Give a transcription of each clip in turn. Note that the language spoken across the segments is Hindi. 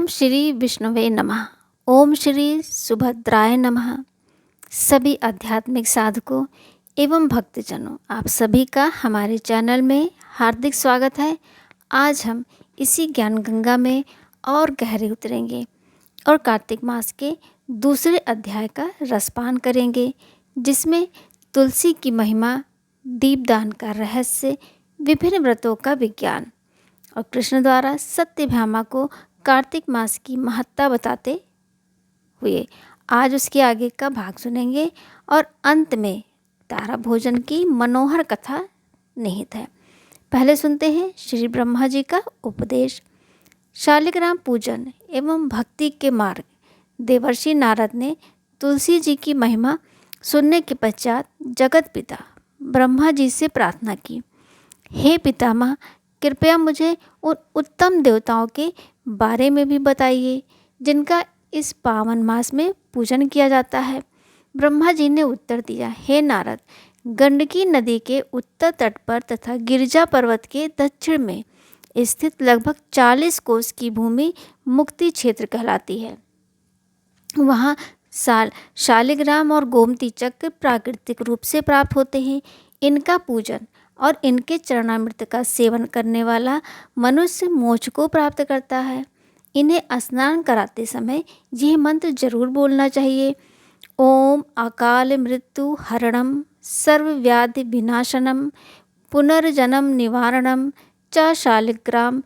ओम श्री विष्णुवे नमः। ओम श्री सुभद्राय नमः। सभी आध्यात्मिक साधकों एवं भक्तजनों, आप सभी का हमारे चैनल में हार्दिक स्वागत है। आज हम इसी ज्ञान गंगा में और गहरे उतरेंगे और कार्तिक मास के दूसरे अध्याय का रसपान करेंगे, जिसमें तुलसी की महिमा, दीपदान का रहस्य, विभिन्न व्रतों का विज्ञान और कृष्ण द्वारा सत्यभामा को कार्तिक मास की महत्ता बताते हुए आज उसके आगे का भाग सुनेंगे और अंत में तारा भोजन की मनोहर कथा निहित है। पहले सुनते हैं श्री ब्रह्मा जी का उपदेश। शालिग्राम पूजन एवं भक्ति के मार्ग। देवर्षि नारद ने तुलसी जी की महिमा सुनने के पश्चात जगत पिता ब्रह्मा जी से प्रार्थना की, हे पितामह, कृपया मुझे उन उत्तम देवताओं के बारे में भी बताइए जिनका इस पावन मास में पूजन किया जाता है। ब्रह्मा जी ने उत्तर दिया, हे नारद, गंडकी नदी के उत्तर तट पर तथा गिरिजा पर्वत के दक्षिण में स्थित लगभग 40 कोस की भूमि मुक्ति क्षेत्र कहलाती है। वहाँ शालिग्राम और गोमती चक्र प्राकृतिक रूप से प्राप्त होते हैं। इनका पूजन और इनके चरणामृत का सेवन करने वाला मनुष्य मोक्ष को प्राप्त करता है। इन्हें स्नान कराते समय यह मंत्र जरूर बोलना चाहिए, ओम अकाल मृत्यु हरणम सर्वव्याधि विनाशनम पुनर्जन्म निवारणम च शालिग्राम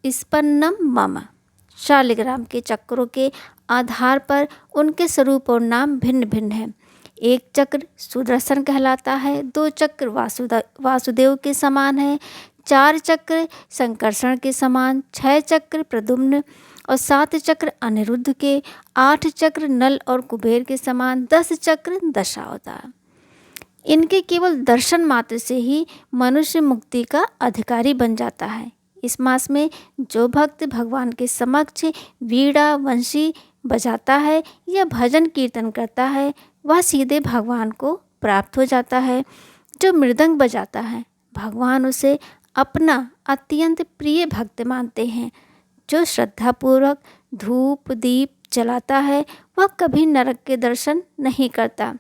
स्पन्नम मम। शालिग्राम के चक्रों के आधार पर उनके स्वरूप और नाम भिन्न भिन्न हैं। एक चक्र सुदर्शन कहलाता है, 2 चक्र वासुदेव के समान है, 4 चक्र संकर्षण के समान, 6 चक्र प्रद्युम्न और 7 चक्र अनिरुद्ध के, 8 चक्र नल और कुबेर के समान, 10 चक्र दशावतार। इनके केवल दर्शन मात्र से ही मनुष्य मुक्ति का अधिकारी बन जाता है। इस मास में जो भक्त भगवान के समक्ष वीणा वंशी बजाता है या भजन कीर्तन करता है, वह सीधे भगवान को प्राप्त हो जाता है। जो मृदंग बजाता है, भगवान उसे अपना अत्यंत प्रिय भक्त मानते हैं। जो श्रद्धापूर्वक धूप दीप जलाता है, वह कभी नरक के दर्शन नहीं करता।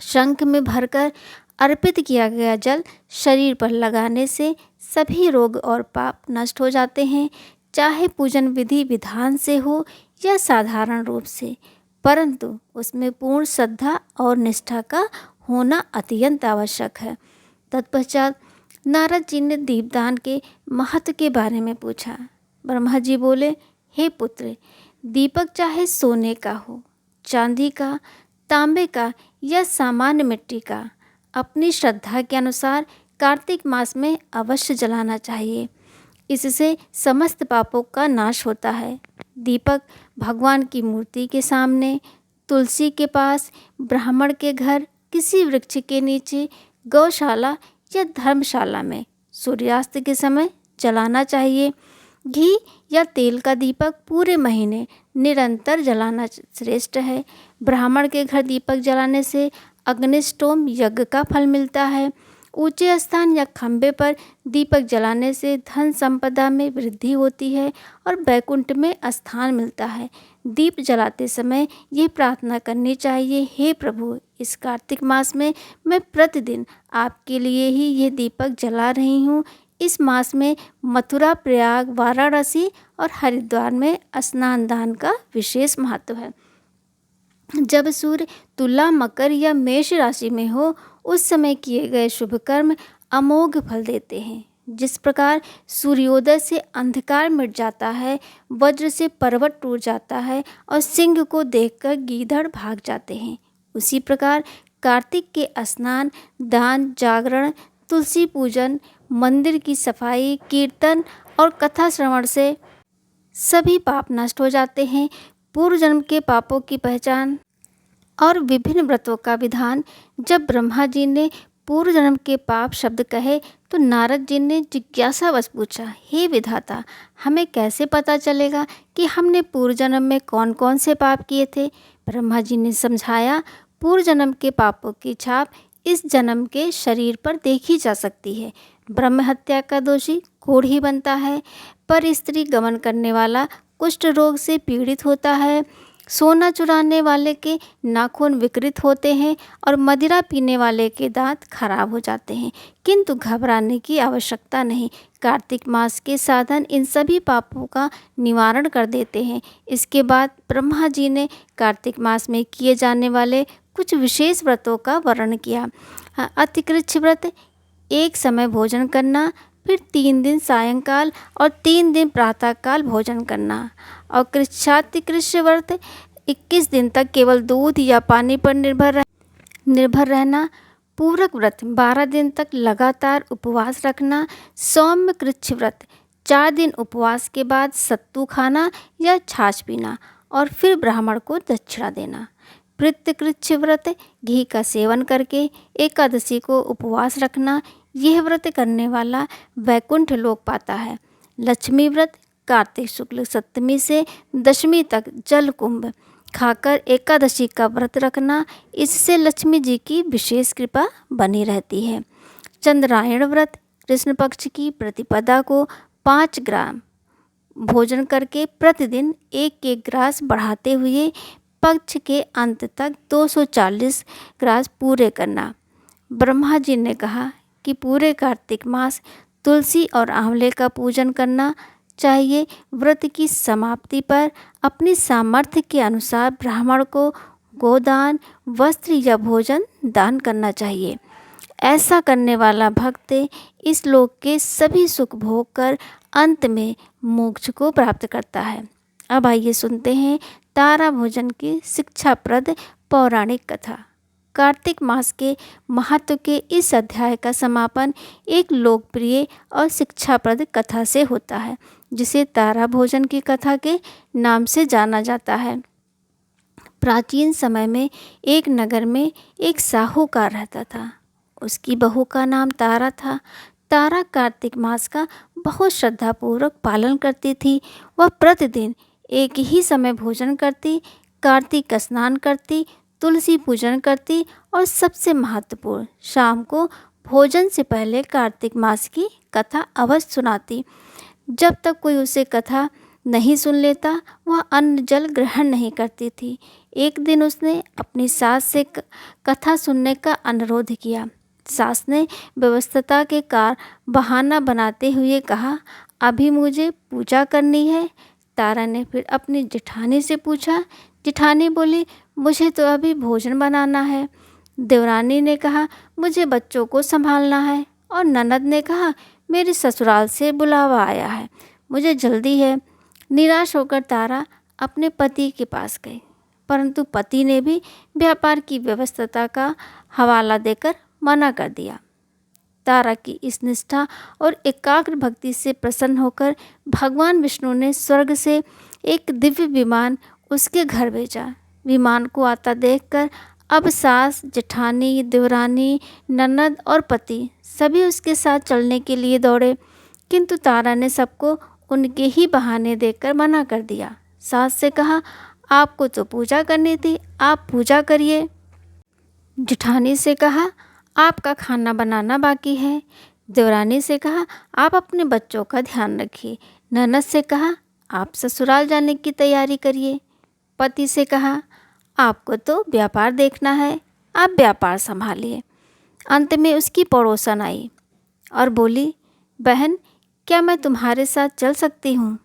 शंख में भरकर अर्पित किया गया जल शरीर पर लगाने से सभी रोग और पाप नष्ट हो जाते हैं, चाहे पूजन विधि विधान से हो या साधारण रूप से, परंतु उसमें पूर्ण श्रद्धा और निष्ठा का होना अत्यंत आवश्यक है। तत्पश्चात नारद जी ने दीपदान के महत्व के बारे में पूछा। ब्रह्मा जी बोले, हे पुत्र, दीपक चाहे सोने का हो, चांदी का, तांबे का या सामान्य मिट्टी का, अपनी श्रद्धा के अनुसार कार्तिक मास में अवश्य जलाना चाहिए। इससे समस्त पापों का नाश होता है। दीपक भगवान की मूर्ति के सामने, तुलसी के पास, ब्राह्मण के घर, किसी वृक्ष के नीचे, गौशाला या धर्मशाला में सूर्यास्त के समय जलाना चाहिए। घी या तेल का दीपक पूरे महीने निरंतर जलाना श्रेष्ठ है। ब्राह्मण के घर दीपक जलाने से अग्निष्टोम यज्ञ का फल मिलता है। ऊंचे स्थान या खंभे पर दीपक जलाने से धन संपदा में वृद्धि होती है और बैकुंठ में स्थान मिलता है। दीप जलाते समय ये प्रार्थना करनी चाहिए, हे प्रभु, इस कार्तिक मास में मैं प्रतिदिन आपके लिए ही ये दीपक जला रही हूँ। इस मास में मथुरा, प्रयाग, वाराणसी और हरिद्वार में स्नान दान का विशेष महत्व है। जब सूर्य तुला, मकर या मेष राशि में हो, उस समय किए गए शुभ कर्म अमोघ फल देते हैं। जिस प्रकार सूर्योदय से अंधकार मिट जाता है, वज्र से पर्वत टूट जाता है और सिंह को देखकर गीदड़ भाग जाते हैं, उसी प्रकार कार्तिक के स्नान, दान, जागरण, तुलसी पूजन, मंदिर की सफाई, कीर्तन और कथा श्रवण से सभी पाप नष्ट हो जाते हैं। पूर्व जन्म के पापों की पहचान और विभिन्न व्रतों का विधान। जब ब्रह्मा जी ने पूर्व जन्म के पाप शब्द कहे तो नारद जी ने जिज्ञासावश पूछा, हे विधाता, हमें कैसे पता चलेगा कि हमने पूर्व जन्म में कौन कौन से पाप किए थे? ब्रह्मा जी ने समझाया, पूर्व जन्म के पापों की छाप इस जन्म के शरीर पर देखी जा सकती है। ब्रह्म हत्या का दोषी कोढ़ ही बनता है, पर स्त्री गमन करने वाला कुष्ठ रोग से पीड़ित होता है, सोना चुराने वाले के नाखून विकृत होते हैं और मदिरा पीने वाले के दांत खराब हो जाते हैं। किंतु घबराने की आवश्यकता नहीं। कार्तिक मास के साधन इन सभी पापों का निवारण कर देते हैं। इसके बाद ब्रह्मा जी ने कार्तिक मास में किए जाने वाले कुछ विशेष व्रतों का वर्णन किया। अतिकृच्छ व्रत, एक समय भोजन करना, फिर 3 दिन सायंकाल और 3 दिन प्रातःकाल भोजन करना। और कृच्छातिकृच्छ व्रत, 21 दिन तक केवल दूध या पानी पर निर्भर रहना। पूरक व्रत, 12 दिन तक लगातार उपवास रखना। सौम्य कृच्छ व्रत, 4 दिन उपवास के बाद सत्तू खाना या छाछ पीना और फिर ब्राह्मण को दक्षिणा देना। पितृकृच्छ व्रत, घी का सेवन करके एकादशी को उपवास रखना। यह व्रत करने वाला वैकुंठ लोक पाता है। लक्ष्मी व्रत, कार्तिक शुक्ल सप्तमी से दशमी तक जल कुंभ खाकर एकादशी का व्रत रखना। इससे लक्ष्मी जी की विशेष कृपा बनी रहती है। चंद्रायण व्रत, कृष्ण पक्ष की प्रतिपदा को 5 ग्राम भोजन करके प्रतिदिन 1-1 ग्रास बढ़ाते हुए पक्ष के अंत तक 240 ग्रास पूरे करना। ब्रह्मा जी ने कहा कि पूरे कार्तिक मास तुलसी और आंवले का पूजन करना चाहिए। व्रत की समाप्ति पर अपनी सामर्थ्य के अनुसार ब्राह्मण को गोदान, वस्त्र या भोजन दान करना चाहिए। ऐसा करने वाला भक्त इस लोक के सभी सुख भोग कर अंत में मोक्ष को प्राप्त करता है। अब आइए सुनते हैं तारा भोजन की शिक्षाप्रद पौराणिक कथा। कार्तिक मास के महत्व के इस अध्याय का समापन एक लोकप्रिय और शिक्षाप्रद कथा से होता है, जिसे तारा भोजन की कथा के नाम से जाना जाता है। प्राचीन समय में एक नगर में एक साहूकार रहता था। उसकी बहू का नाम तारा था। तारा कार्तिक मास का बहुत श्रद्धापूर्वक पालन करती थी। वह प्रतिदिन एक ही समय भोजन करती, कार्तिक स्नान करती, तुलसी पूजन करती और सबसे महत्वपूर्ण, शाम को भोजन से पहले कार्तिक मास की कथा अवश्य सुनाती। जब तक कोई उसे कथा नहीं सुन लेता, वह अन्न जल ग्रहण नहीं करती थी। एक दिन उसने अपनी सास से कथा सुनने का अनुरोध किया। सास ने व्यस्तता के कारण बहाना बनाते हुए कहा, अभी मुझे पूजा करनी है। तारा ने फिर अपनी जेठानी से पूछा। जेठानी बोली, मुझे तो अभी भोजन बनाना है। देवरानी ने कहा, मुझे बच्चों को संभालना है। और ननद ने कहा, मेरे ससुराल से बुलावा आया है, मुझे जल्दी है। निराश होकर तारा अपने पति के पास गई, परंतु पति ने भी व्यापार की व्यस्तता का हवाला देकर मना कर दिया। तारा की इस निष्ठा और एकाग्र भक्ति से प्रसन्न होकर भगवान विष्णु ने स्वर्ग से एक दिव्य विमान उसके घर भेजा। विमान को आता देखकर अब सास, जेठानी, देवरानी, ननद और पति सभी उसके साथ चलने के लिए दौड़े, किंतु तारा ने सबको उनके ही बहाने देकर मना कर दिया। सास से कहा, आपको तो पूजा करनी थी, आप पूजा करिए। जेठानी से कहा, आपका खाना बनाना बाकी है। देवरानी से कहा, आप अपने बच्चों का ध्यान रखिए। ननद से कहा, आप ससुराल जाने की तैयारी करिए। पति से कहा, आपको तो व्यापार देखना है, आप व्यापार संभालिए। अंत में उसकी पड़ोसन आई और बोली, बहन, क्या मैं तुम्हारे साथ चल सकती हूँ?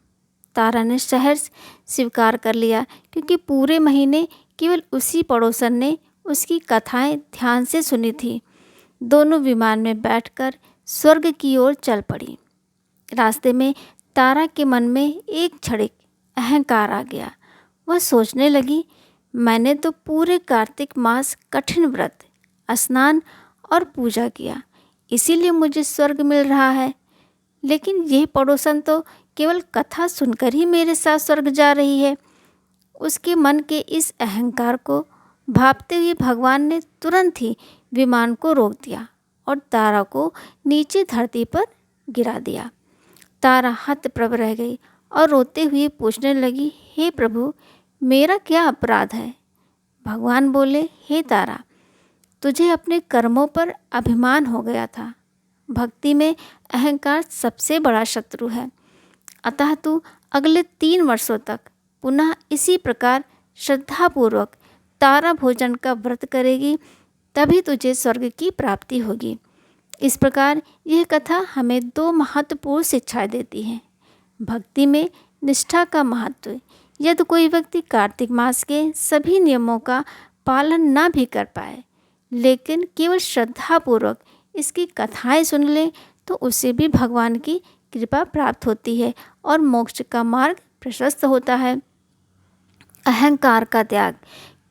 तारा ने सहर्ष स्वीकार कर लिया, क्योंकि पूरे महीने केवल उसी पड़ोसन ने उसकी कथाएं ध्यान से सुनी थी। दोनों विमान में बैठकर स्वर्ग की ओर चल पड़ी। रास्ते में तारा के मन में एक क्षणिक अहंकार आ गया। वह सोचने लगी, मैंने तो पूरे कार्तिक मास कठिन व्रत, स्नान और पूजा किया, इसीलिए मुझे स्वर्ग मिल रहा है। लेकिन यह पड़ोसन तो केवल कथा सुनकर ही मेरे साथ स्वर्ग जा रही है। उसके मन के इस अहंकार को भांपते हुए भगवान ने तुरंत ही विमान को रोक दिया और तारा को नीचे धरती पर गिरा दिया। तारा हतप्रभ रह गई और रोते हुए पूछने लगी, हे प्रभु, मेरा क्या अपराध है? भगवान बोले, हे तारा, तुझे अपने कर्मों पर अभिमान हो गया था। भक्ति में अहंकार सबसे बड़ा शत्रु है। अतः तू अगले 3 वर्षों तक पुनः इसी प्रकार श्रद्धापूर्वक तारा भोजन का व्रत करेगी, तभी तुझे स्वर्ग की प्राप्ति होगी। इस प्रकार यह कथा हमें 2 महत्वपूर्ण शिक्षाएं देती है। भक्ति में निष्ठा का महत्व। यदि कोई व्यक्ति कार्तिक मास के सभी नियमों का पालन न भी कर पाए, लेकिन केवल श्रद्धापूर्वक इसकी कथाएं सुन ले, तो उसे भी भगवान की कृपा प्राप्त होती है और मोक्ष का मार्ग प्रशस्त होता है। अहंकार का त्याग।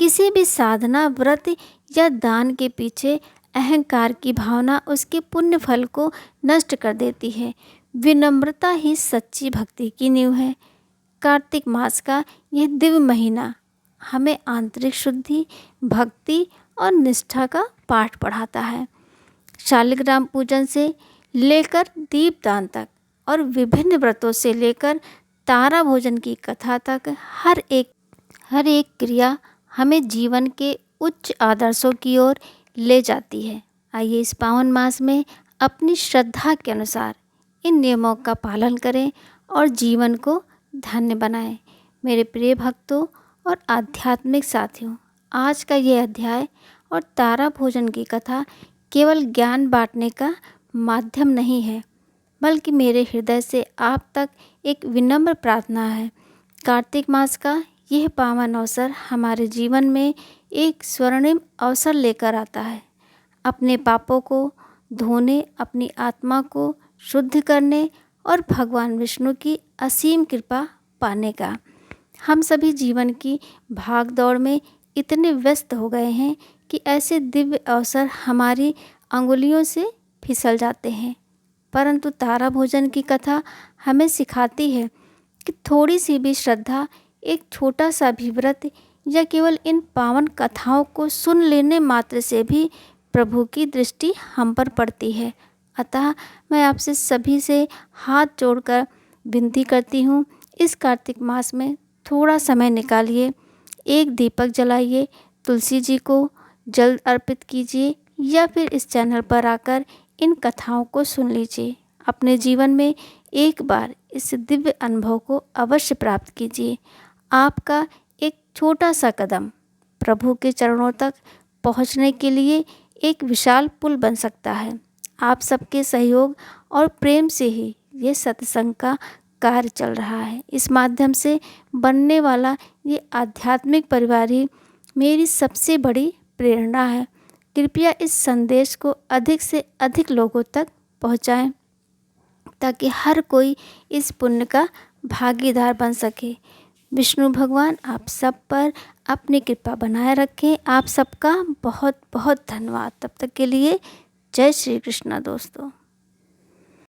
किसी भी साधना, व्रत या दान के पीछे अहंकार की भावना उसके पुण्य फल को नष्ट कर देती है। विनम्रता ही सच्ची भक्ति की नींव है। कार्तिक मास का यह दिव्य महीना हमें आंतरिक शुद्धि, भक्ति और निष्ठा का पाठ पढ़ाता है। शालिग्राम पूजन से लेकर दीपदान तक और विभिन्न व्रतों से लेकर तारा भोजन की कथा तक हर एक क्रिया हमें जीवन के उच्च आदर्शों की ओर ले जाती है। आइए इस पावन मास में अपनी श्रद्धा के अनुसार इन नियमों का पालन करें और जीवन को धन्य बनाएं। मेरे प्रिय भक्तों और आध्यात्मिक साथियों, आज का ये अध्याय और तारा भोजन की कथा केवल ज्ञान बांटने का माध्यम नहीं है, बल्कि मेरे हृदय से आप तक एक विनम्र प्रार्थना है। कार्तिक मास का यह पावन अवसर हमारे जीवन में एक स्वर्णिम अवसर लेकर आता है, अपने पापों को धोने, अपनी आत्मा को शुद्ध करने और भगवान विष्णु की असीम कृपा पाने का। हम सभी जीवन की भाग दौड़ में इतने व्यस्त हो गए हैं कि ऐसे दिव्य अवसर हमारी अंगुलियों से फिसल जाते हैं, परंतु तारा भोजन की कथा हमें सिखाती है कि थोड़ी सी भी श्रद्धा, एक छोटा सा भी व्रत या केवल इन पावन कथाओं को सुन लेने मात्र से भी प्रभु की दृष्टि हम पर पड़ती है। अतः मैं आपसे सभी से हाथ जोड़कर विनती करती हूँ, इस कार्तिक मास में थोड़ा समय निकालिए, एक दीपक जलाइए, तुलसी जी को जल अर्पित कीजिए या फिर इस चैनल पर आकर इन कथाओं को सुन लीजिए। अपने जीवन में एक बार इस दिव्य अनुभव को अवश्य प्राप्त कीजिए। आपका एक छोटा सा कदम प्रभु के चरणों तक पहुंचने के लिए एक विशाल पुल बन सकता है। आप सबके सहयोग और प्रेम से ही ये सत्संग का कार्य चल रहा है। इस माध्यम से बनने वाला ये आध्यात्मिक परिवार ही मेरी सबसे बड़ी प्रेरणा है। कृपया इस संदेश को अधिक से अधिक लोगों तक पहुंचाएं, ताकि हर कोई इस पुण्य का भागीदार बन सके। विष्णु भगवान आप सब पर अपनी कृपा बनाए रखें। आप सबका बहुत बहुत धन्यवाद। तब तक के लिए जय श्री कृष्णा दोस्तों।